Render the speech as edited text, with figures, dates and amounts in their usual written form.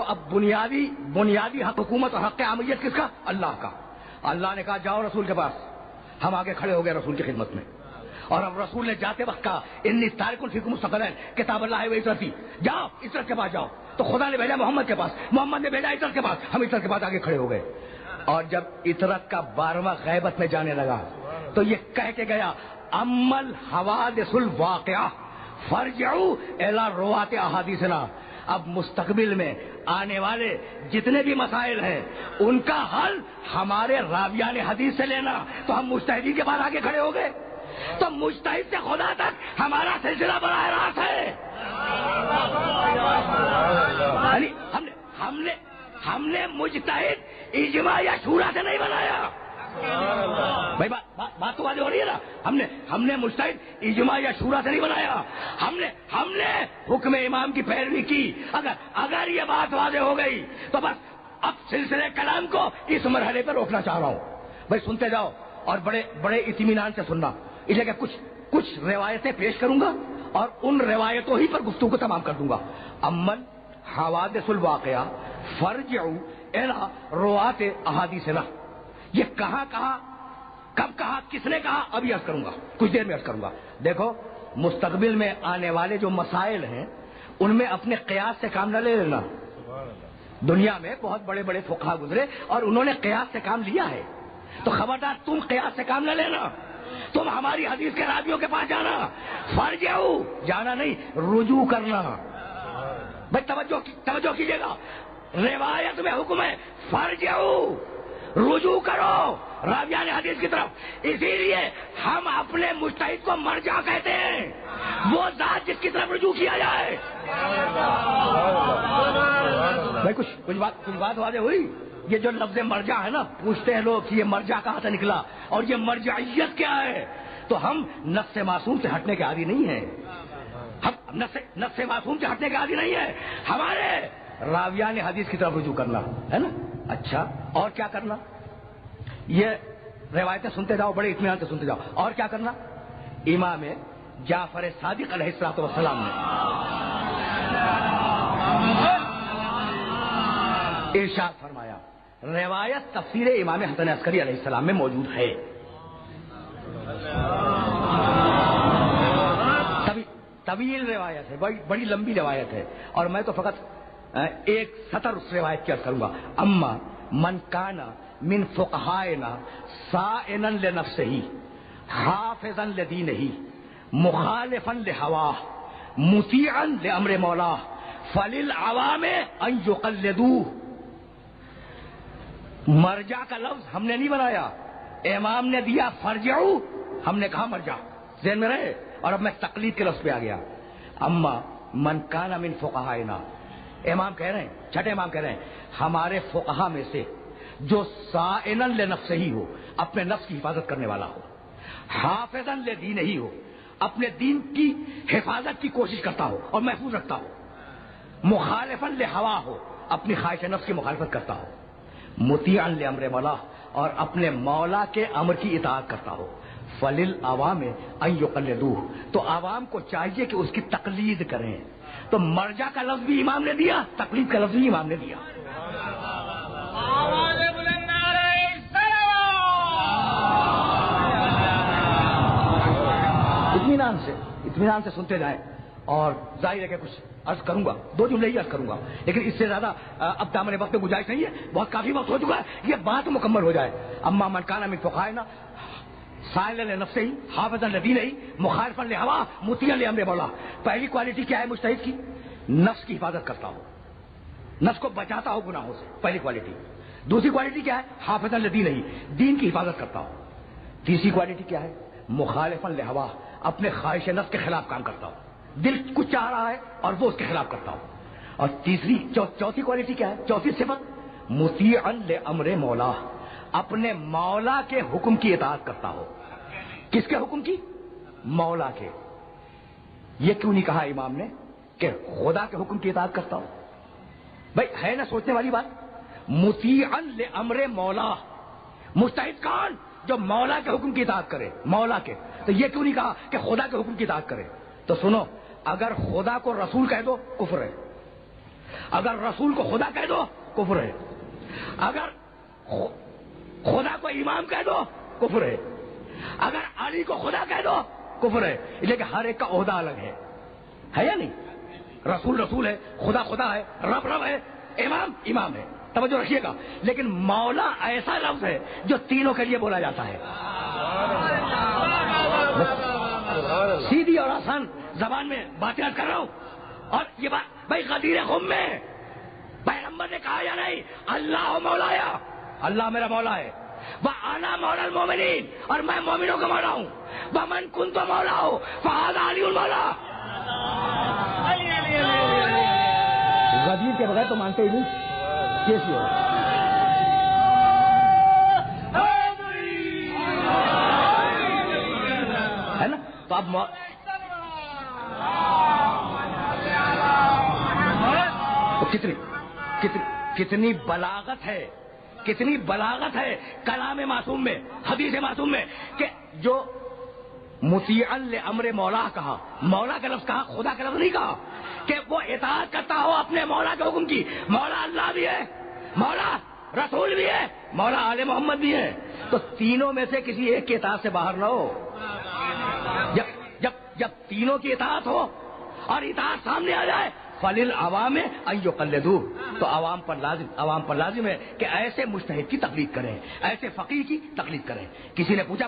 اب بنیادی حق حکومت اور حق عامیت کس کا؟ اللہ کا. اللہ نے کہا جاؤ رسول کے پاس. ہم آگے کھڑے ہو گئے رسول کی خدمت میں, اور اب رسول نے جاتے وقت کہا انی تارک فیکم مستقلین کتاب اللہ و عترتی, جاؤ عترت کے پاس جاؤ. تو خدا نے بھیجا محمد کے پاس, محمد نے بھیجا عترت کے پاس, ہم عترت کے پاس آگے کھڑے ہو گئے. اور جب عترت کا 12واں غیبت میں جانے لگا تو یہ کہہ کے گیا امل حوادث الواقعہ فرجعوا الی روات احادیثنا. اب مستقبل میں آنے والے جتنے بھی مسائل ہیں ان کا حل ہمارے راویان حدیث سے لینا. تو ہم مجتہدین کے بعد آگے کھڑے ہو گئے. تو مجتہد سے خدا تک ہمارا سلسلہ براہ راست ہے. یعنی ہم نے مجتہد اجماع یا شورا سے نہیں بنایا. بھائی بات تو واضح ہو رہی ہے نا. ہم نے مجتہد اجماع یا شورا سے نہیں بنایا. ہم نے حکم امام کی پیروی کی. اگر یہ بات واضح ہو گئی تو بس اب سلسلے کلام کو اس مرحلے پر روکنا چاہ رہا ہوں. بھائی سنتے جاؤ اور بڑے اطمینان سے سننا, اس لیے کہ کچھ روایتیں پیش کروں گا اور ان روایتوں ہی پر گفتگو کو تمام کر دوں گا. امن حوادث الواقعہ فرجعوا الی روات احادیثنا. یہ کہاں کہا, کب کہا, کس نے کہا, ابھی عرض کروں گا, کچھ دیر میں عرض کروں گا. دیکھو مستقبل میں آنے والے جو مسائل ہیں ان میں اپنے قیاس سے کام نہ لے لینا. دنیا میں بہت بڑے بڑے فقہا گزرے اور انہوں نے قیاس سے کام لیا ہے. تو خبردار تم قیاس سے کام نہ لینا. تم ہماری حدیث کے راویوں کے پاس جانا. فرجعوا جانا نہیں, رجوع کرنا. بھائی توجہ کیجیے گا, روایت میں حکم ہے فرجعوا, رجوع کرو راویان حدیث کی طرف. اسی لیے ہم اپنے مجتہد کو مرجع کہتے ہیں, وہ ذات جس کی طرف رجوع کیا جائے. بھائی کچھ بات واضح ہوئی. یہ جو لفظ مرجع ہے نا, پوچھتے ہیں لوگ کہ یہ مرجع کہاں سے نکلا اور یہ مرجعیت کیا ہے. تو ہم نص معصوم سے ہٹنے کے عادی نہیں ہیں. ہم نص معصوم سے ہٹنے کے عادی نہیں ہیں. ہمارے راویان حدیث کی طرف رجوع کرنا ہے نا. اچھا, اور کیا کرنا؟ یہ روایتیں سنتے جاؤ, بڑے اطمینان سے سنتے جاؤ. اور کیا کرنا؟ امام جعفر صادق علیہ الصلوۃ والسلام نے ارشاد فرمایا, روایت تفسیر امام حسن عسکری علیہ السلام میں موجود ہے. طویل روایت ہے, بڑی لمبی روایت ہے, اور میں تو فقط ایک سطر اس روایت کی عرض کروں گا. اما من کان من فقہائنا صائنا لنفسہ حافظا لدینہ مخالفا لہواہ مطیعا لامر مولاہ فللعوام ان یقلدوہ. مرجع کا لفظ ہم نے نہیں بنایا, امام نے دیا فرجعوا, ہم نے کہا مرجع. ذہن میں رہے. اور اب میں تقلید کے لفظ پہ آ گیا. اما من کان من فقہائنا, امام کہہ رہے ہیں, چھٹے امام کہہ رہے ہیں ہمارے فقہا میں سے جو صائنا لنفسہ ہی ہو, اپنے نفس کی حفاظت کرنے والا ہو, حافظا لدینہ ہی ہو, اپنے دین کی حفاظت کی کوشش کرتا ہو اور محفوظ رکھتا ہو, مخالفا لہوا ہو, اپنی خواہش نفس کی مخالفت کرتا ہو, مطیعا لامر مولا, اور اپنے مولا کے امر کی اطاعت کرتا ہو, فللعوام ان یقلدوہ, تو عوام کو چاہیے کہ اس کی تقلید کریں. تو مرجع کا لفظ بھی امام نے دیا, تقلید کا لفظ بھی امام نے دیا. اطمینان سے سنتے جائیں. اور ظاہر ہے کہ کچھ عرض کروں گا, 2 جملے ہی عرض کروں گا, لیکن اس سے زیادہ اب دامن وقت میں گنجائش نہیں ہے. بہت کافی وقت ہو چکا ہے, یہ بات مکمل ہو جائے. اما من کان من فقہائنا صائنا لنفسہ حافظا لدینہ مخالفا لہوا مطیعا لامر مولا. پہلی کوالٹی کیا ہے مجتہد کی؟ نفس کی حفاظت کرتا ہو, نفس کو بچاتا ہو گناہوں سے, پہلی کوالٹی. دوسری کوالٹی کیا ہے؟ حافظا لدینہ, دین کی حفاظت کرتا ہو. تیسری کوالٹی کیا ہے؟ مخالفا لہوا, اپنے خواہش نفس کے خلاف کام کرتا ہو, دل کچھ چاہ رہا ہے اور وہ اس کے خلاف کرتا ہو. اور چوتھی کوالٹی کیا ہے, چوتھی صفت مطیعا لامر مولا, اپنے مولا کے حکم کی اطاعت کرتا ہو. کس کے حکم کی؟ مولا کے. یہ کیوں نہیں کہا امام نے کہ خدا کے حکم کی اطاعت کرتا ہو؟ بھائی ہے نا سوچنے والی بات. مطیعا لامر مولا, مجتہد کون؟ جو مولا کے حکم کی اطاعت کرے, مولا کے. تو یہ کیوں نہیں کہا کہ خدا کے حکم کی اطاعت کرے؟ تو سنو, اگر خدا کو رسول کہہ دو کفر ہے, اگر رسول کو خدا کہہ دو کفر ہے، اگر خدا کو امام کہہ دو کفر ہے، اگر علی کو خدا کہہ دو کفر ہے، لیکن ہر ایک کا عہدہ الگ ہے یا نہیں؟ رسول رسول ہے، خدا خدا ہے، رب رب ہے، امام امام ہے، توجہ رکھیے گا. لیکن مولا ایسا لفظ ہے جو تینوں کے لیے بولا جاتا ہے. سیدھی اور آسان زبان میں باتیں کر رہا ہوں. اور یہ بات بھائی غدیر خم میں پیغمبر نے کہا یا نہیں اللہ مولایا، اللہ میرا مولا ہے، وَأَنَا مَوْلَى الْمُؤْمِنِينَ، اور میں مومنوں کا مولا ہوں، وَمَنْ كُنْتُ مَوْلَاهُ فَهَذَا عَلِيٌّ الْمَوْلَى. غدیر کے بغیر تو مانتے ہی نہیں. کیسی ہو ہے نا؟ تو اب کتنی بلاغت ہے، کتنی بلاغت ہے کلام معصوم میں، حدیث معصوم میں، کہ جو مطیعا لامر مولا کہا، مولا کا لفظ کہا، خدا کا لفظ نہیں کہا، کہ وہ اطاعت کرتا ہو اپنے مولا کے حکم کی. مولا اللہ بھی ہے، مولا رسول بھی ہے، مولا آل محمد بھی ہے. تو تینوں میں سے کسی ایک کی اطاعت سے باہر نہ ہو. جب تینوں کی اطاعت ہو اور اطاعت سامنے آ جائے فَلِلْعَوَامِ أَن يُقَلِّدُوهُ، تو عوام پر لازم ہے کہ ایسے مجتہد کی تقلید کریں، ایسے فقیہ کی تقلید کریں. کسی نے پوچھا